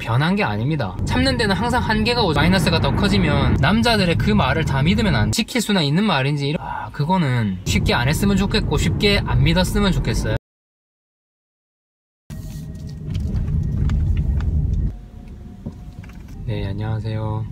변한 게 아닙니다. 참는 데는 항상 한계가 오죠. 마이너스가 더 커지면 남자들의 그 말을 다 믿으면 안 지킬 수나 있는 말인지 그거는 쉽게 안 했으면 좋겠고 쉽게 안 믿었으면 좋겠어요. 네, 안녕하세요.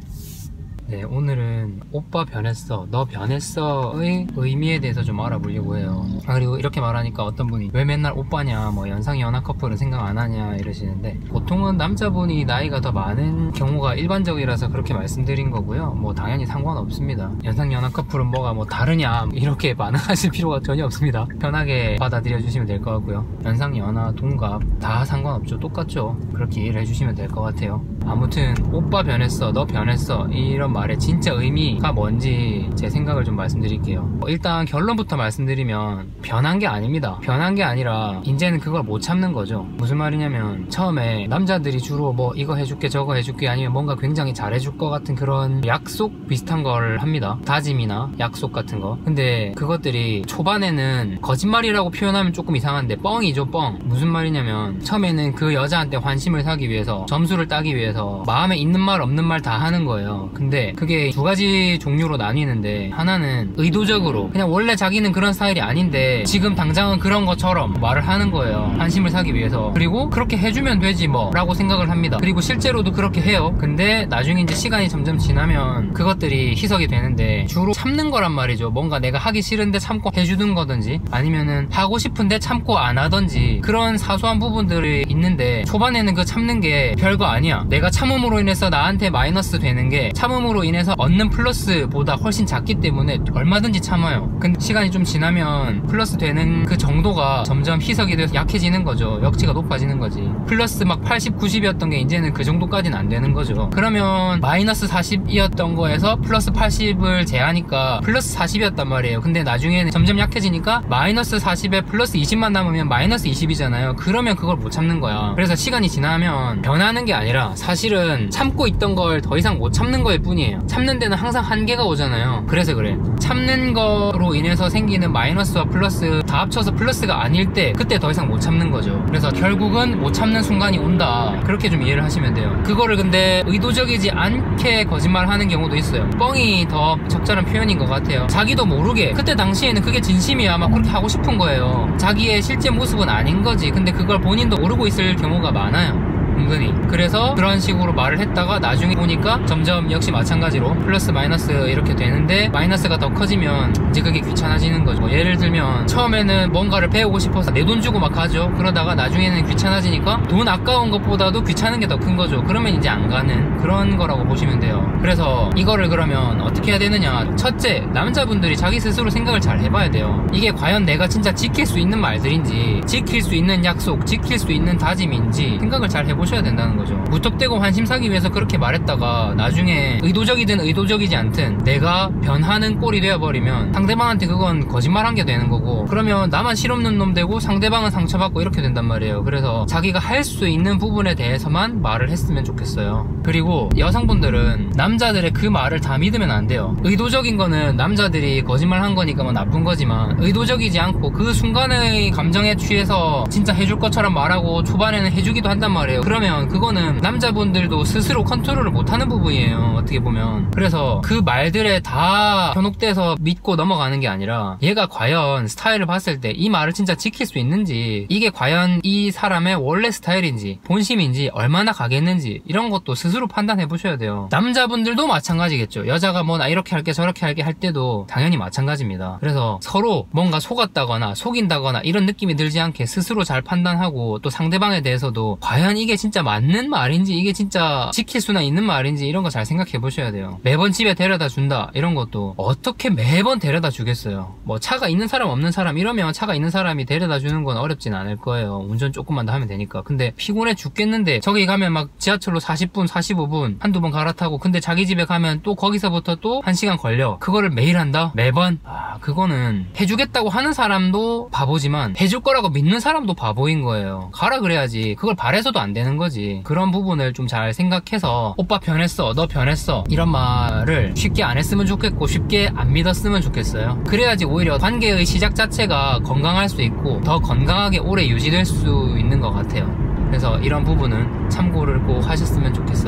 네, 오늘은 오빠 변했어, 너 변했어의 의미에 대해서 좀 알아보려고 해요. 그리고 이렇게 말하니까 어떤 분이 왜 맨날 오빠냐, 뭐 연상이 연하 커플은 생각 안 하냐 이러시는데, 보통은 남자분이 나이가 더 많은 경우가 일반적이라서 그렇게 말씀드린 거고요. 뭐 당연히 상관없습니다. 연상이 연하 커플은 뭐가 뭐 다르냐 이렇게 반응하실 필요가 전혀 없습니다. 편하게 받아들여 주시면 될 것 같고요. 연상이 연하 동갑 다 상관없죠. 똑같죠. 그렇게 이해를 해주시면 될 것 같아요. 아무튼 오빠 변했어, 너 변했어 이런 말의 진짜 의미가 뭔지 제 생각을 좀 말씀드릴게요. 일단 결론부터 말씀드리면 변한 게 아닙니다. 변한 게 아니라 이제는 그걸 못 참는 거죠. 무슨 말이냐면, 처음에 남자들이 주로 뭐 이거 해줄게 저거 해줄게 아니면 뭔가 굉장히 잘해줄 것 같은 그런 약속 비슷한 걸 합니다. 다짐이나 약속 같은 거. 근데 그것들이 초반에는 거짓말이라고 표현하면 조금 이상한데 뻥이죠. 뻥. 무슨 말이냐면, 처음에는 그 여자한테 환심을 사기 위해서, 점수를 따기 위해서 마음에 있는 말 없는 말 다 하는 거예요. 근데 그게 두 가지 종류로 나뉘는데, 하나는 의도적으로 그냥 원래 자기는 그런 스타일이 아닌데 지금 당장은 그런 것처럼 말을 하는 거예요. 환심을 사기 위해서. 그리고 그렇게 해주면 되지 뭐 라고 생각을 합니다. 그리고 실제로도 그렇게 해요. 근데 나중에 이제 시간이 점점 지나면 그것들이 희석이 되는데, 주로 참는 거란 말이죠. 뭔가 내가 하기 싫은데 참고 해주는 거든지, 아니면은 하고 싶은데 참고 안 하던지, 그런 사소한 부분들이 있는데, 초반에는 그 참는 게 별거 아니야. 내가 참음으로 인해서 나한테 마이너스 되는 게 참음으로 인해서 얻는 플러스보다 훨씬 작기 때문에 얼마든지 참아요. 근데 시간이 좀 지나면 플러스 되는 그 정도가 점점 희석이 돼서 약해지는 거죠. 역치가 높아지는 거지. 플러스 막 80, 90이었던 게 이제는 그 정도까지는 안 되는 거죠. 그러면 마이너스 40이었던 거에서 플러스 80을 제하니까 플러스 40이었단 말이에요. 근데 나중에는 점점 약해지니까 마이너스 40에 플러스 20만 남으면 마이너스 20이잖아요. 그러면 그걸 못 참는 거야. 그래서 시간이 지나면 변하는 게 아니라 사실은 참고 있던 걸 더 이상 못 참는 거일 뿐이에요. 참는 데는 항상 한계가 오잖아요. 그래서 그래. 참는 거로 인해서 생기는 마이너스와 플러스 다 합쳐서 플러스가 아닐 때, 그때 더 이상 못 참는 거죠. 그래서 결국은 못 참는 순간이 온다, 그렇게 좀 이해를 하시면 돼요. 그거를 근데 의도적이지 않게 거짓말하는 경우도 있어요. 뻥이 더 적절한 표현인 것 같아요. 자기도 모르게 그때 당시에는 그게 진심이야, 막 그렇게 하고 싶은 거예요. 자기의 실제 모습은 아닌 거지. 근데 그걸 본인도 모르고 있을 경우가 많아요, 은근히. 그래서 그런 식으로 말을 했다가 나중에 보니까 점점 역시 마찬가지로 플러스 마이너스 이렇게 되는데, 마이너스가 더 커지면 이제 그게 귀찮아지는 거죠. 뭐 예를 들면 처음에는 뭔가를 배우고 싶어서 내 돈 주고 막 하죠. 그러다가 나중에는 귀찮아지니까 돈 아까운 것보다도 귀찮은 게 더 큰 거죠. 그러면 이제 안 가는 그런 거라고 보시면 돼요. 그래서 이거를 그러면 어떻게 해야 되느냐. 첫째, 남자분들이 자기 스스로 생각을 잘 해봐야 돼요. 이게 과연 내가 진짜 지킬 수 있는 말들인지, 지킬 수 있는 약속, 지킬 수 있는 다짐인지 생각을 잘 해보셔야 된다는 거죠. 무턱대고 환심 사기 위해서 그렇게 말했다가 나중에 의도적이든 의도적이지 않든 내가 변하는 꼴이 되어버리면 상대방한테 그건 거짓말한 게 되는 거고, 그러면 나만 실없는 놈 되고 상대방은 상처받고 이렇게 된단 말이에요. 그래서 자기가 할 수 있는 부분에 대해서만 말을 했으면 좋겠어요. 그리고 여성분들은 남자들의 그 말을 다 믿으면 안 돼요. 의도적인 거는 남자들이 거짓말한 거니까 뭐 나쁜 거지만, 의도적이지 않고 그 순간의 감정에 취해서 진짜 해줄 것처럼 말하고 초반에는 해주기도 한단 말이에요. 그러면 그거는 남자분들도 스스로 컨트롤을 못하는 부분이에요, 어떻게 보면. 그래서 그 말들에 다 현혹돼서 믿고 넘어가는 게 아니라, 얘가 과연 스타일을 봤을 때 이 말을 진짜 지킬 수 있는지, 이게 과연 이 사람의 원래 스타일인지 본심인지 얼마나 가겠는지, 이런 것도 스스로 판단해 보셔야 돼요. 남자분들도 마찬가지겠죠. 여자가 뭐 나 이렇게 할게 저렇게 할게 할 때도 당연히 마찬가지입니다. 그래서 서로 뭔가 속았다거나 속인다거나 이런 느낌이 들지 않게 스스로 잘 판단하고, 또 상대방에 대해서도 과연 이게 진짜 맞는 말인지, 이게 진짜 지킬 수나 있는 말인지, 이런 거 잘 생각해 보셔야 돼요. 매번 집에 데려다 준다 이런 것도 어떻게 매번 데려다 주겠어요. 뭐 차가 있는 사람 없는 사람 이러면 차가 있는 사람이 데려다 주는 건 어렵진 않을 거예요. 운전 조금만 더 하면 되니까. 근데 피곤해 죽겠는데 저기 가면 막 지하철로 40분 45분 한두 번 갈아타고, 근데 자기 집에 가면 또 거기서부터 또 1시간 걸려. 그거를 매일 한다? 매번? 그거는 해주겠다고 하는 사람도 바보지만 해줄 거라고 믿는 사람도 바보인 거예요. 가라 그래야지. 그걸 바래서도 안 되는 거지. 그런 부분을 좀 잘 생각해서 오빠 변했어, 너 변했어 이런 말을 쉽게 안 했으면 좋겠고 쉽게 안 믿었으면 좋겠어요. 그래야지 오히려 관계의 시작 자체가 건강할 수 있고 더 건강하게 오래 유지될 수 있는 것 같아요. 그래서 이런 부분은 참고를 꼭 하셨으면 좋겠습니다.